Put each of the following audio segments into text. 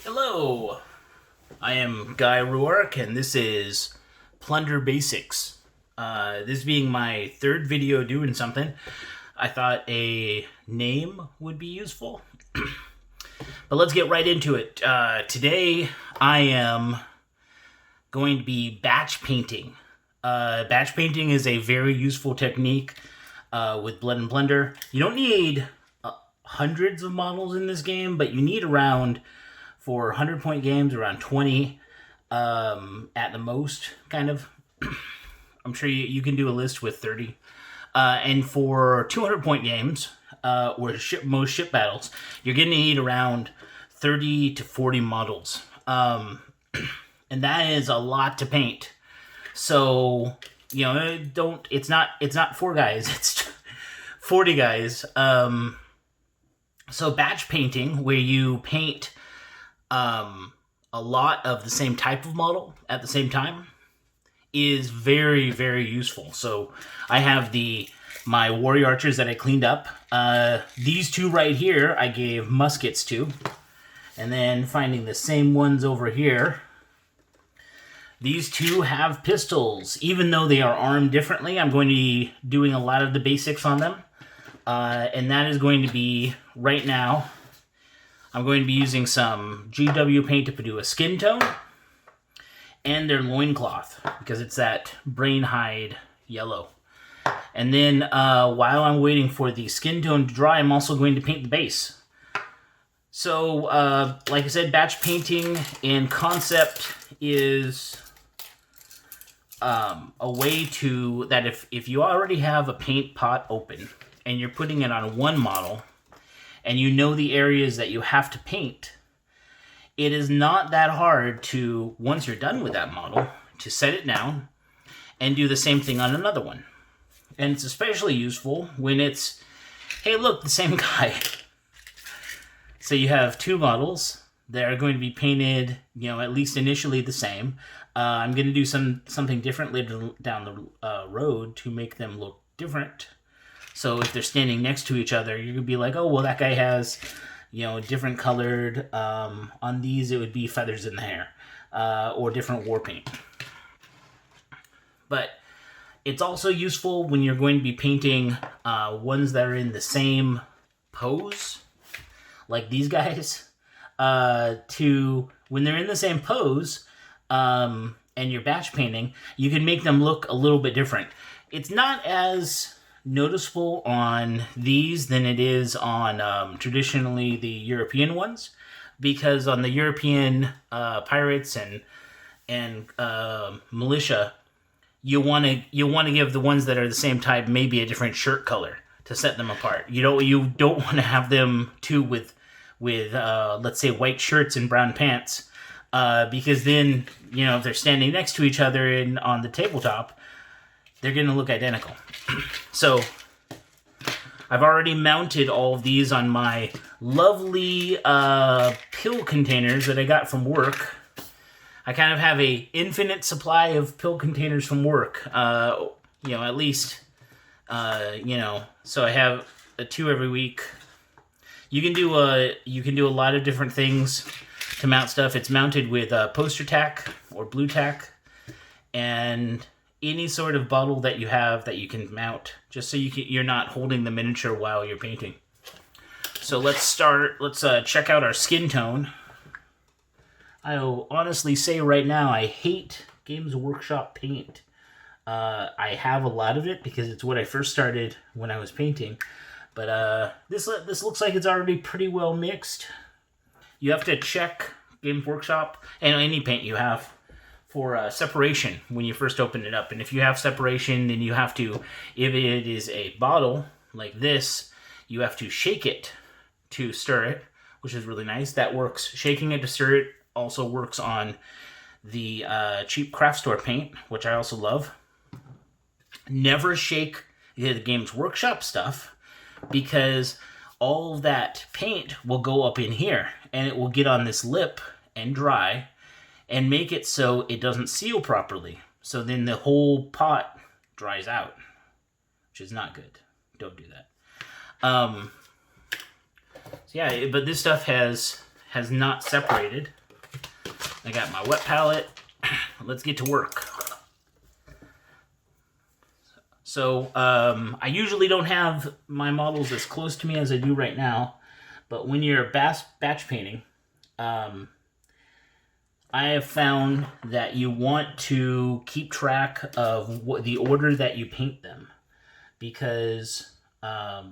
Hello, I am Guy Ruark, and this is Plunder Basics. This being my third video doing something, I thought a name would be useful. But let's get right into it. Today, I am going to be batch painting. Batch painting is a very useful technique with Blood and Plunder. You don't need hundreds of models in this game, but you need around, for 100-point games, around 20 at the most, kind of. I'm sure you can do a list with 30. And for 200-point games, or most ship battles, you're going to need around 30 to 40 models. And that is a lot to paint. So, it's not 4 guys, it's 40 guys. So batch painting, where you paint a lot of the same type of model at the same time, is very, very useful. So I have my warrior archers that I cleaned up. These two right here I gave muskets to. And then finding the same ones over here, these two have pistols. Even though they are armed differently, I'm going to be doing a lot of the basics on them. And that is going to be, right now, I'm going to be using some GW paint to do a skin tone and their loincloth, because it's that brain hide yellow. And then while I'm waiting for the skin tone to dry, I'm also going to paint the base. So, like I said, batch painting in concept is a way to, that if you already have a paint pot open and you're putting it on one model, and you know the areas that you have to paint, it is not that hard to, once you're done with that model, to set it down and do the same thing on another one. And it's especially useful when it's, hey, look, the same guy. So you have 2 models that are going to be painted, at least initially the same. I'm going to do something different later down the road to make them look different. So if they're standing next to each other, you're going to be like, oh, well, that guy has, different colored, on these it would be feathers in the hair, or different war paint. But it's also useful when you're going to be painting ones that are in the same pose, like these guys, to, when they're in the same pose, and you're batch painting, you can make them look a little bit different. It's not as noticeable on these than it is on traditionally the European ones, because on the European pirates and militia, you want to give the ones that are the same type maybe a different shirt color to set them apart. You don't want to have them two with let's say white shirts and brown pants, because then if they're standing next to each other on the tabletop, they're going to look identical. So I've already mounted all of these on my lovely pill containers that I got from work. I kind of have a infinite supply of pill containers from work. At least, so I have 2 every week. You can do a lot of different things to mount stuff. It's mounted with poster tack or blue tack, and any sort of bottle that you have that you can mount, just so you're not holding the miniature while you're painting. So let's check out our skin tone. I'll honestly say right now, I hate Games Workshop paint. I have a lot of it because it's what I first started when I was painting. But this looks like it's already pretty well mixed. You have to check Games Workshop and any paint you have for separation when you first open it up. And if you have separation, then you have to, if it is a bottle like this, you have to shake it to stir it, which is really nice. That works. Shaking it to stir it also works on the cheap craft store paint, which I also love. Never shake the Games Workshop stuff, because all of that paint will go up in here and it will get on this lip and dry and make it so it doesn't seal properly. So then the whole pot dries out, which is not good. Don't do that. So yeah, but this stuff has has not separated. I got my wet palette. Let's get to work. So I usually don't have my models as close to me as I do right now, but when you're batch painting, I have found that you want to keep track of the order that you paint them, because that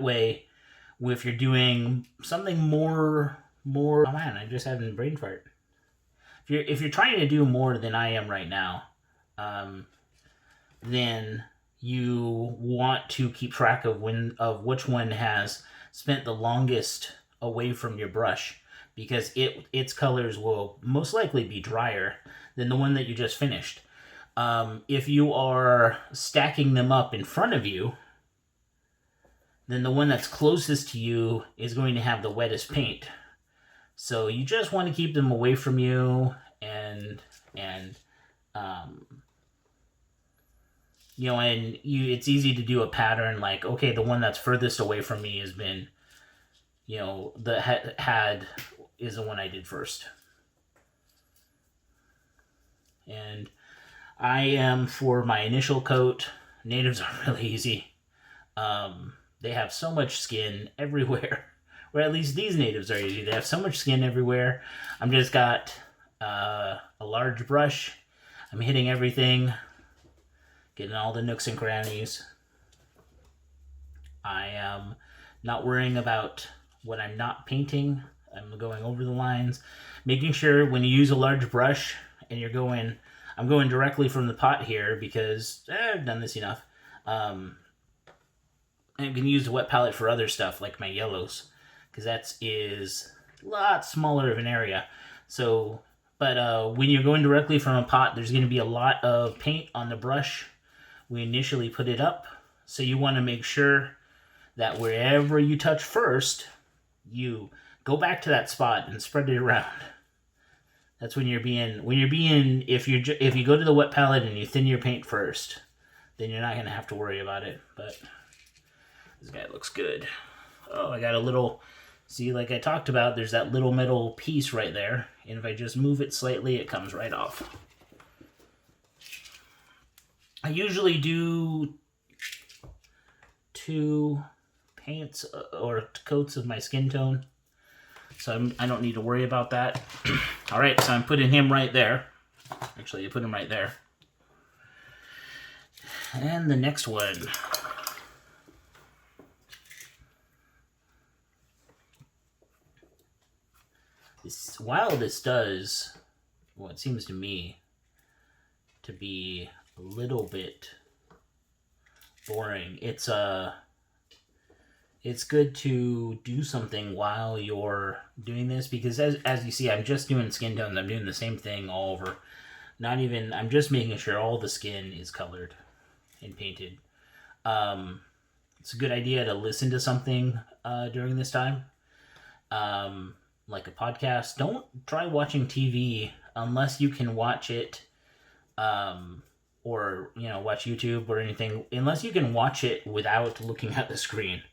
way, if you're doing something more, oh man, I'm just having a brain fart. If you're trying to do more than I am right now, then you want to keep track of which one has spent the longest away from your brush, because its colors will most likely be drier than the one that you just finished. If you are stacking them up in front of you, then the one that's closest to you is going to have the wettest paint. So you just want to keep them away from you, and it's easy to do a pattern like, okay, the one that's furthest away from me has been, is the one I did first. And I am, for my initial coat, natives are really easy. They have so much skin everywhere. Or at least these natives are easy. They have so much skin everywhere. I'm just got a large brush. I'm hitting everything, getting all the nooks and crannies. I am not worrying about what I'm not painting. I'm going over the lines, making sure when you use a large brush and I'm going directly from the pot here because I've done this enough. I'm going to use a wet palette for other stuff like my yellows, because that is a lot smaller of an area. So, but when you're going directly from a pot, there's going to be a lot of paint on the brush. We initially put it up, so you want to make sure that wherever you touch first, you go back to that spot and spread it around. That's if you go to the wet palette and you thin your paint first, then you're not going to have to worry about it. But this guy looks good. Oh, I got a little, see, like I talked about, there's that little metal piece right there. And if I just move it slightly, it comes right off. I usually do 2 paints or coats of my skin tone, so I don't need to worry about that. All right, so I'm putting him right there. Actually, I put him right there. And the next one. While this does what seems to me to be a little bit boring, it's good to do something while you're doing this, because as you see, I'm just doing skin tones. I'm doing the same thing all over. I'm just making sure all the skin is colored and painted. It's a good idea to listen to something during this time. Like a podcast. Don't try watching TV unless you can watch it, or watch YouTube or anything. Unless you can watch it without looking at the screen.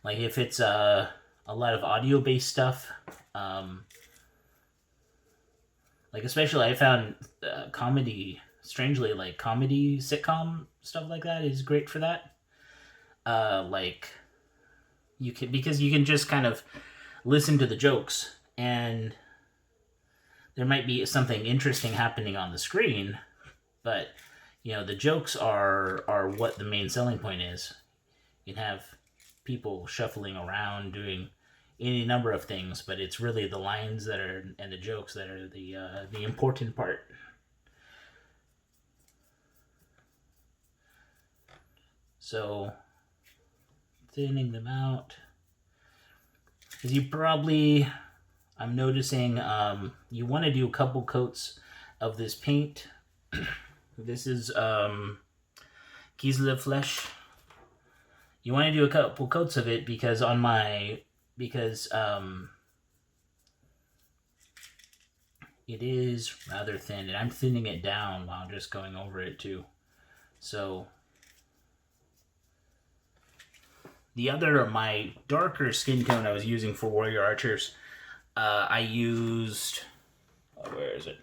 Like if it's a lot of audio-based stuff, like especially I found comedy, strangely, like comedy sitcom stuff like that is great for that. Because you can just kind of listen to the jokes, and there might be something interesting happening on the screen, but the jokes are what the main selling point is. You can have people shuffling around doing any number of things, but it's really the lines and the jokes that are the important part. So thinning them out. As you probably, I'm noticing, you want to do a couple coats of this paint. This is Kislev Flesh. You want to do a couple coats of it because it is rather thin, and I'm thinning it down while just going over it too. So my darker skin tone I was using for Warrior Archers, I used, where is it?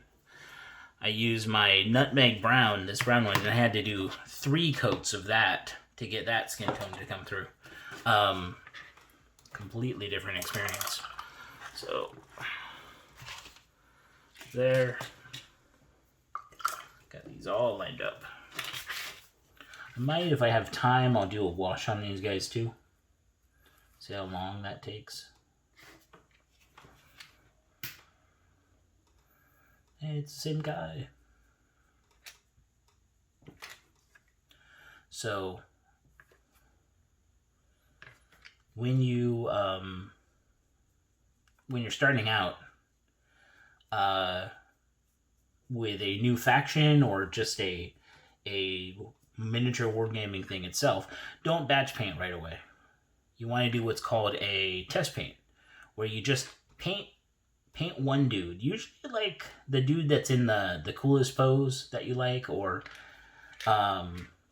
I used my Nutmeg Brown, this brown one, and I had to do 3 coats of that to get that skin tone to come through. Completely different experience. So, there. Got these all lined up. I might, if I have time, I'll do a wash on these guys too. See how long that takes. Hey, it's the same guy. So when you're starting out with a new faction or just a miniature wargaming thing itself, don't batch paint right away. You want to do what's called a test paint, where you just paint one dude, usually like the dude that's in the coolest pose that you like, or a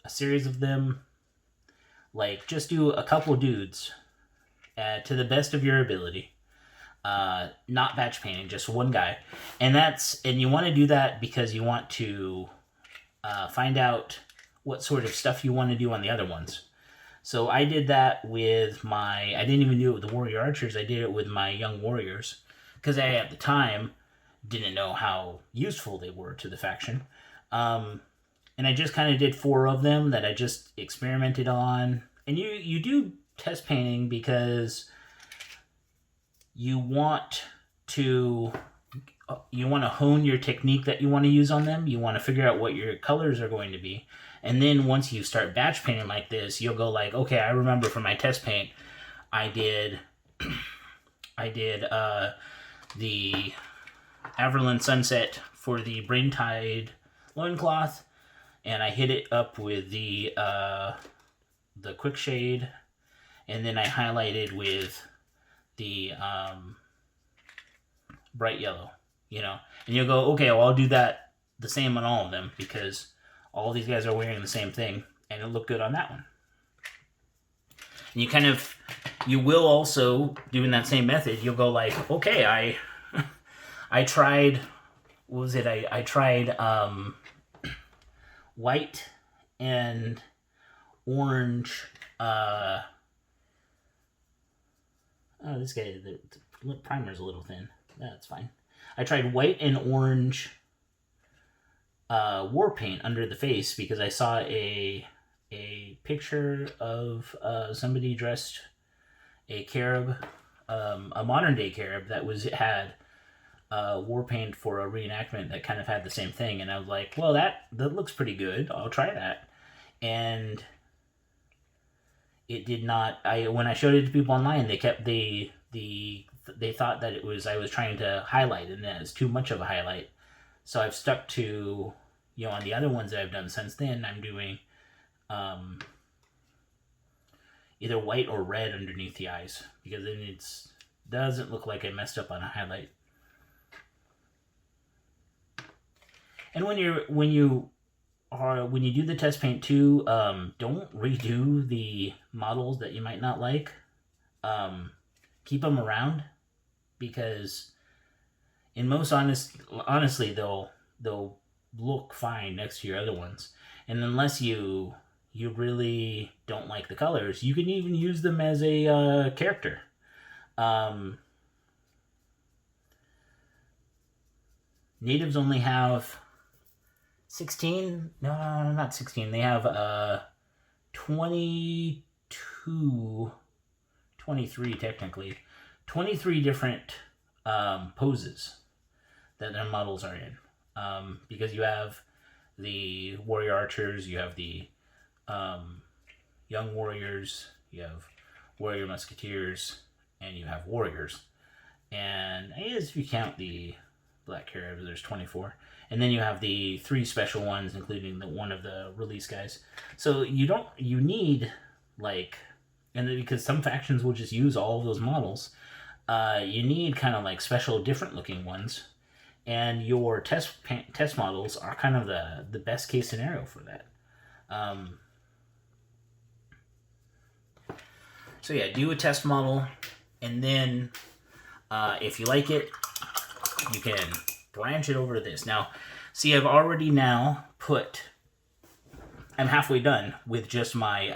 series of them. Like, just do a couple dudes to the best of your ability, not batch painting, just one guy. And you want to do that because you want to find out what sort of stuff you want to do on the other ones. So I did that with I didn't even do it with the Warrior Archers, I did it with my Young Warriors, because I, at the time, didn't know how useful they were to the faction. And I just kind of did 4 of them that I just experimented on. And you do test painting because you want to hone your technique that you want to use on them. You want to figure out what your colors are going to be. And then once you start batch painting like this, you'll go like, okay, I remember for my test paint, I did the Averland Sunset for the Brain Tide loincloth, and I hit it up with the Quick Shade, and then I highlighted with the bright yellow, and you'll go, okay, well, I'll do that the same on all of them because all these guys are wearing the same thing, and it'll look good on that one. And you will also, doing that same method, you'll go like, okay, I tried, what was it? I tried white and orange. This guy, the primer's a little thin. That's fine. I tried white and orange war paint under the face because I saw a picture of somebody dressed a Carib, a modern day Carib that had war paint for a reenactment that kind of had the same thing, and I was like, well, that looks pretty good. I'll try that. And it did not. When I showed it to people online, they thought that I was trying to highlight, and that was too much of a highlight. So I've stuck to, on the other ones that I've done since then, I'm doing either white or red underneath the eyes, because then it doesn't look like I messed up on a highlight. And when you do the test paint too, don't redo the models that you might not like. Keep them around, because honestly, they'll look fine next to your other ones. And unless you really don't like the colors, you can even use them as a character. Natives only have 16? No, not 16. They have 23 technically. 23 different poses that their models are in. Because you have the Warrior Archers, you have the Young Warriors, you have Warrior Musketeers, and you have Warriors. And I guess if you count the Black Caribs, there's 24. And then you have the 3 special ones, including one of the release guys. So you need, and because some factions will just use all of those models, you need kind of like special different looking ones. And your test models are kind of the best case scenario for that. So yeah, do a test model, and then if you like it, you can branch it over to this. Now, see, I've already now I'm halfway done with just my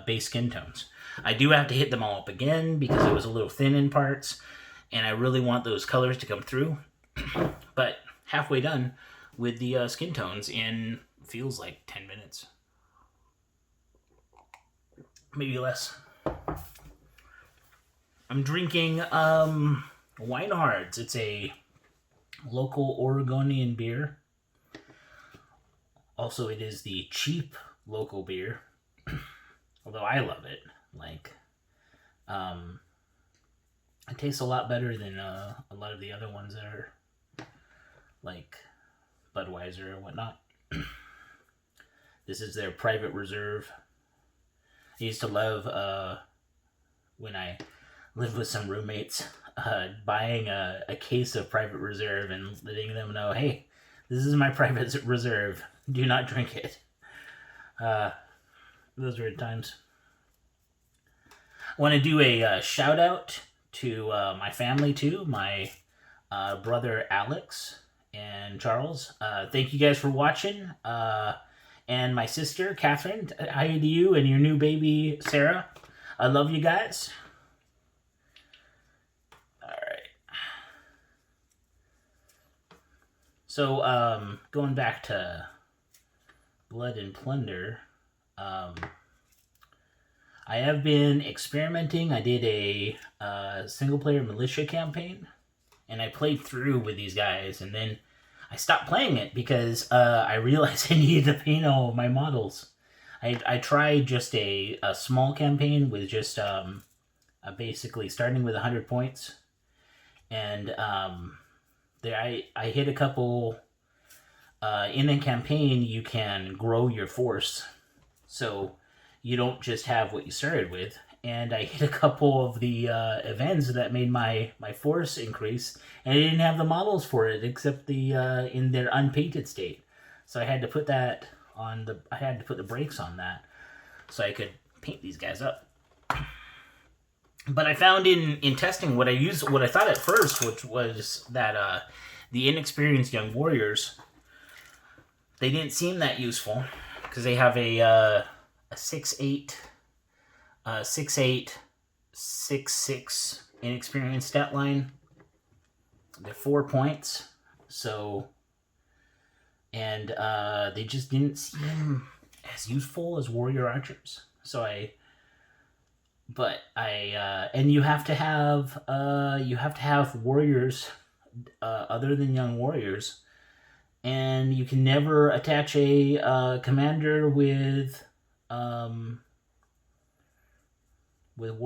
base skin tones. I do have to hit them all up again because it was a little thin in parts, and I really want those colors to come through. But halfway done with the skin tones in feels like 10 minutes. Maybe less. I'm drinking Winehards. It's a local Oregonian beer. Also, it is the cheap local beer. Although I love it. Like, it tastes a lot better than a lot of the other ones that are like Budweiser or whatnot. This is their Private Reserve. I used to love, when I lived with some roommates, buying a case of Private Reserve and letting them know, hey, this is my Private Reserve. Do not drink it. Those were times. I want to do a shout out to my family too. My brother Alex and Charles. Thank you guys for watching. And my sister Catherine. Hi to you and your new baby Sarah. I love you guys. All right. So going back to Blood and Plunder. I have been experimenting. I did a single-player militia campaign, and I played through with these guys, and then I stopped playing it because I realized I needed to paint all of my models. I tried just a small campaign with just basically starting with 100 points, and I hit a couple. In the campaign, you can grow your force, so you don't just have what you started with. And I hit a couple of the events that made my force increase, and I didn't have the models for it except the in their unpainted state. So I had to put that on the. I had to put the brakes on that so I could paint these guys up. But I found in testing what I thought at first, which was that the inexperienced young warriors, they didn't seem that useful because they have a 6'8", 6'8", 6'6" inexperienced stat line. They're 4 points, so, and they just didn't seem as useful as warrior archers. So and you have to have warriors other than young warriors. And you can never attach a commander with war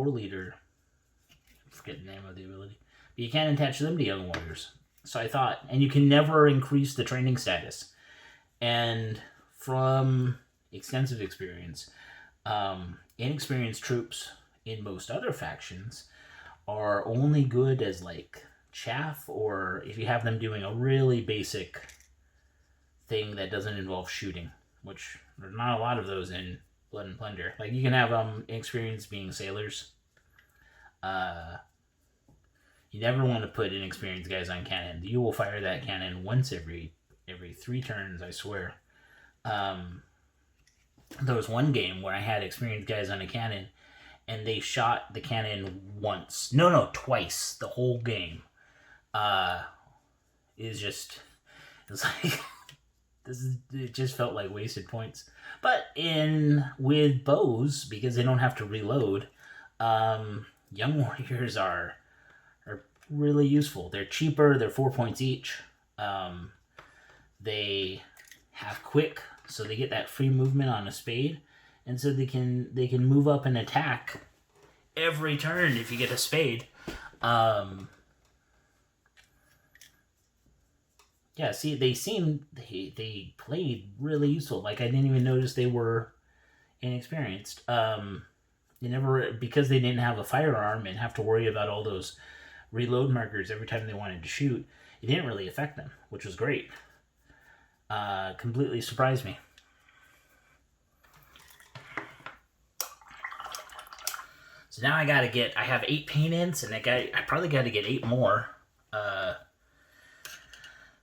leader. I forget the name of the ability. But you can't attach them to young warriors. So I thought, and you can never increase the training status. And from extensive experience, inexperienced troops in most other factions are only good as like chaff, or if you have them doing a really basic thing that doesn't involve shooting, which there's not a lot of those in Blood and Plunder. Like, you can have inexperienced being sailors. You never want to put inexperienced guys on cannon. You will fire that cannon once every 3 turns, I swear. There was one game where I had experienced guys on a cannon, and they shot the cannon once. No, twice. The whole game. It's like it just felt like wasted points. But with bows, because they don't have to reload, young warriors are really useful. They're cheaper. They're 4 points each. They have quick, so they get that free movement on a spade, and so they can move up and attack every turn if you get a spade. Yeah, see, they played really useful. Like, I didn't even notice they were inexperienced. Because they didn't have a firearm and have to worry about all those reload markers every time they wanted to shoot, it didn't really affect them, which was great. Completely surprised me. So now I have 8 paint-ins, and I probably got to get 8 more.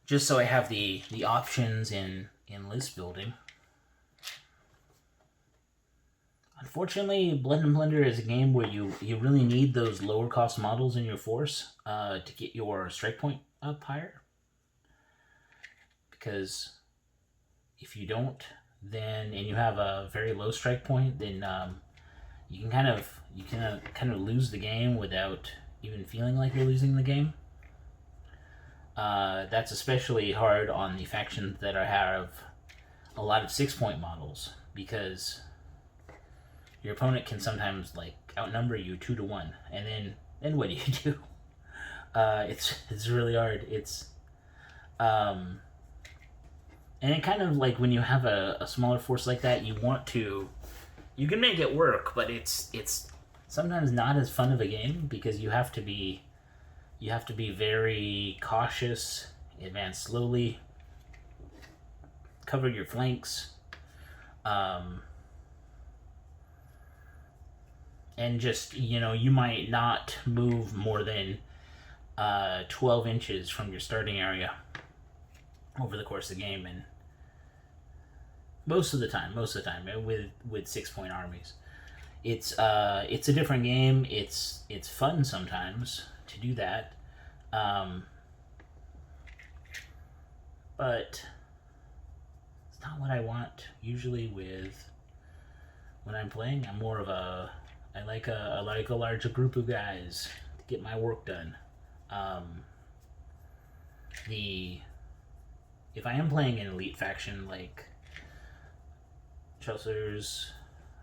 Just so I have the options in list building. Unfortunately, Blood and Plunder is a game where you really need those lower cost models in your force to get your strike point up higher. Because if you don't, and you have a very low strike point, then you can kind of lose the game without even feeling like you're losing the game. That's especially hard on the factions that have a lot of 6-point models, because your opponent can sometimes like outnumber you 2-1, and then what do you do? It's really hard. And it kind of like when you have a smaller force like that, you can make it work, but it's sometimes not as fun of a game, because you have to be very cautious, advance slowly, cover your flanks, and just, you might not move more than 12 inches from your starting area over the course of the game, and most of the time with 6-point armies. It's a different game. It's fun sometimes to do that, but it's not what I want usually when I'm playing. I'm more of I like a larger group of guys to get my work done. If I am playing an elite faction like Chaucer's,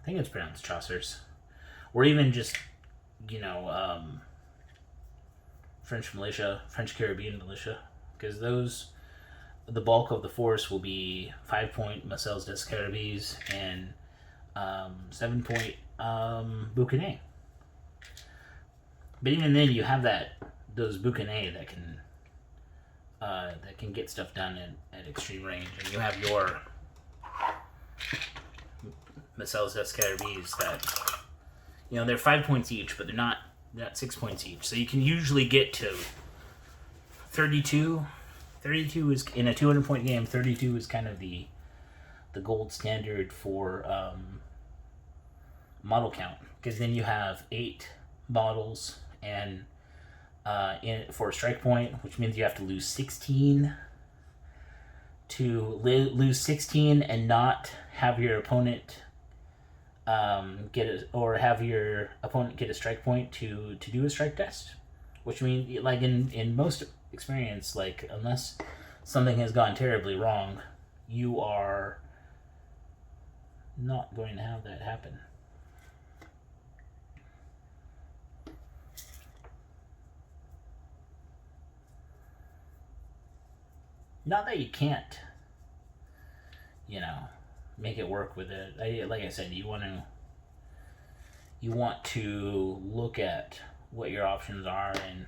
I think it's pronounced Chaucer's, or even just French militia, French Caribbean militia, because the bulk of the force will be 5-point Marcel's des Caribes and 7-point Boucanet. But even then, you have those Boucanet that can get stuff done at extreme range, and you have your Marcel's des Caribes that they're 5 points each, but they're not 6 points each. So you can usually get to 32. 32 is, in a 200-point game, 32 is kind of the gold standard for model count, because then you have 8 models and for a strike point, which means you have to lose 16 and not have your opponent have your opponent get a strike point to do a strike test, which means, like, in most experience, like, unless something has gone terribly wrong, you are not going to have that happen. Not that you can't, make it work with it. Like I said, you want to look at what your options are and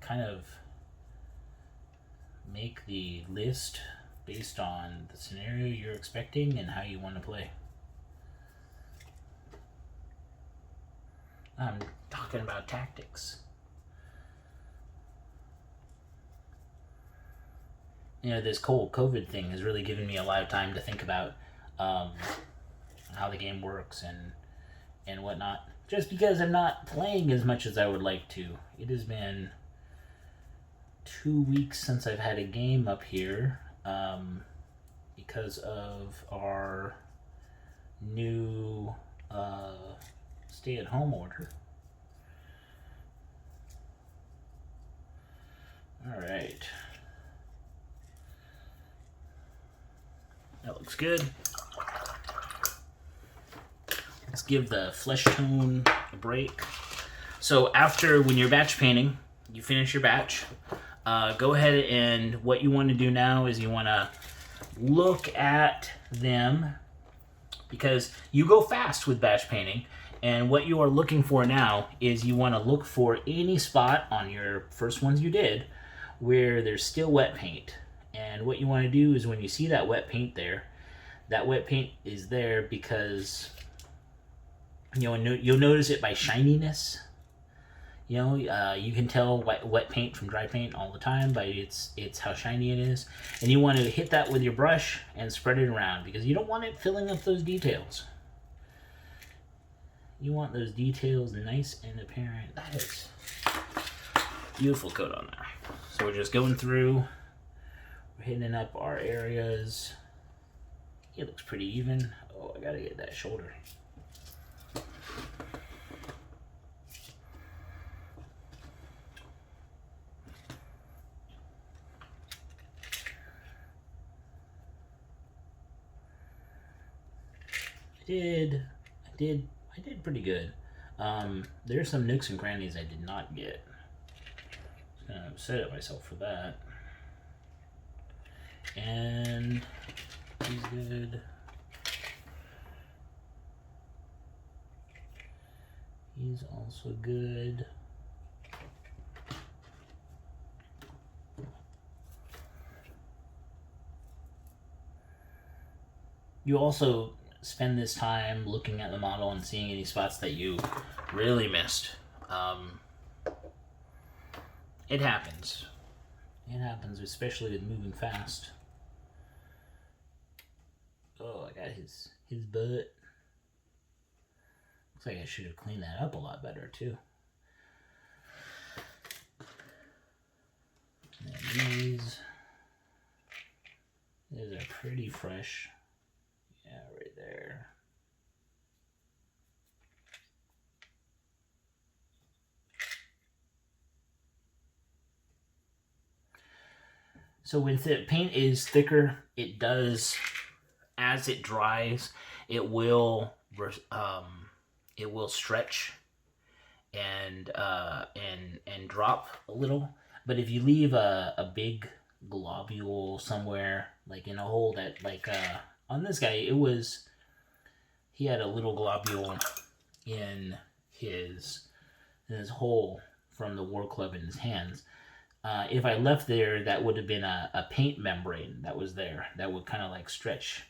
kind of make the list based on the scenario you're expecting and how you want to play. I'm talking about tactics. This whole COVID thing has really given me a lot of time to think about how the game works and whatnot. Just because I'm not playing as much as I would like to. It has been 2 weeks since I've had a game up here because of our new stay-at-home order. All right. That looks good. Let's give the flesh tone a break. So when you're batch painting, you finish your batch, go ahead, and what you want to do now is you want to look at them, because you go fast with batch painting, and what you are looking for now is you want to look for any spot on your first ones you did where there's still wet paint. And what you want to do is, when you see that wet paint there, that wet paint is there because You'll notice it by shininess. You can tell wet paint from dry paint all the time by it's how shiny it is. And you want to hit that with your brush and spread it around because you don't want it filling up those details. You want those details nice and apparent. That is beautiful coat on there. So we're just going through, we're hitting up our areas. It looks pretty even. Oh, I gotta get that shoulder. I did pretty good. There's some nooks and crannies I did not get. I'm kind of upset at myself for that. And he's good. He's also good. You also spend this time looking at the model and seeing any spots that you really missed. It happens. It happens, especially with moving fast. Oh, I got his butt. Looks like I should have cleaned that up a lot better too. And these are pretty fresh. Yeah, right there. So when the paint is thicker, it does, as it dries, it will stretch and drop a little. But if you leave a big globule somewhere, like in a hole that, like on this guy, he had a little globule in his hole from the war club in his hands. If I left there, that would have been a paint membrane that was there. That would kind of like stretch.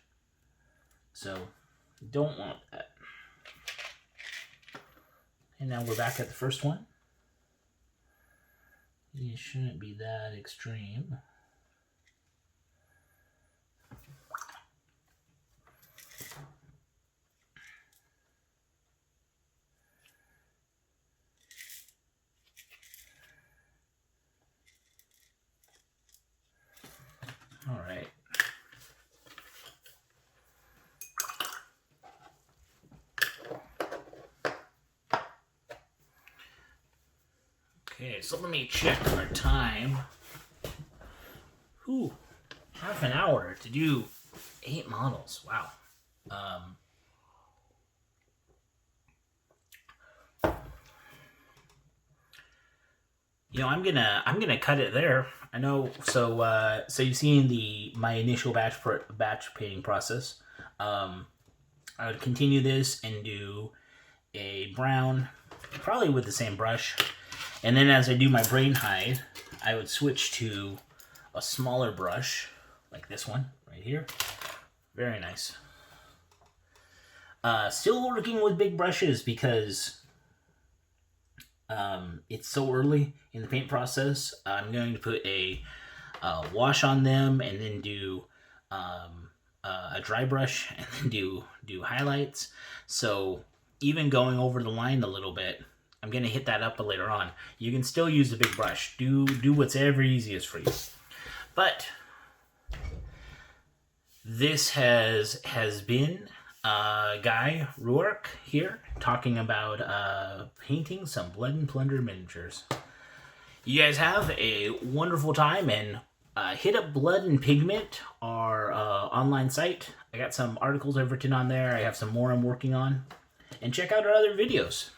So, don't want that. And now we're back at the first one. It shouldn't be that extreme. All right. Okay, so let me check our time. Whew, half an hour to do 8 models. Wow. I'm gonna cut it there. I know. So you've seen my initial batch painting process. I would continue this and do a brown, probably with the same brush. And then as I do my brain hide, I would switch to a smaller brush, like this one right here. Very nice. Still working with big brushes because it's so early in the paint process. I'm going to put a wash on them and then do a dry brush and then do highlights. So even going over the line a little bit, I'm going to hit that up later on. You can still use the big brush. Do whatever easiest for you. But this has been Guy Ruark here talking about painting some Blood and Plunder miniatures. You guys have a wonderful time, and hit up Blood and Pigment, our online site. I got some articles I've written on there. I have some more I'm working on. And check out our other videos.